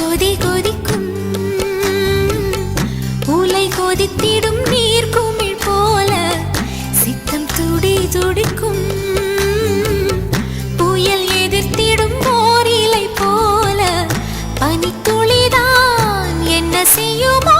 கொதி கொதிக்கும் உலை கொதித்திடும் நீர் குமிழ் போல சித்தம் துடி துடிக்கும் புயல் எதிர்த்திடும் ஓர் இலை போல பனித்துளிதான் என்ன செய்யுமோ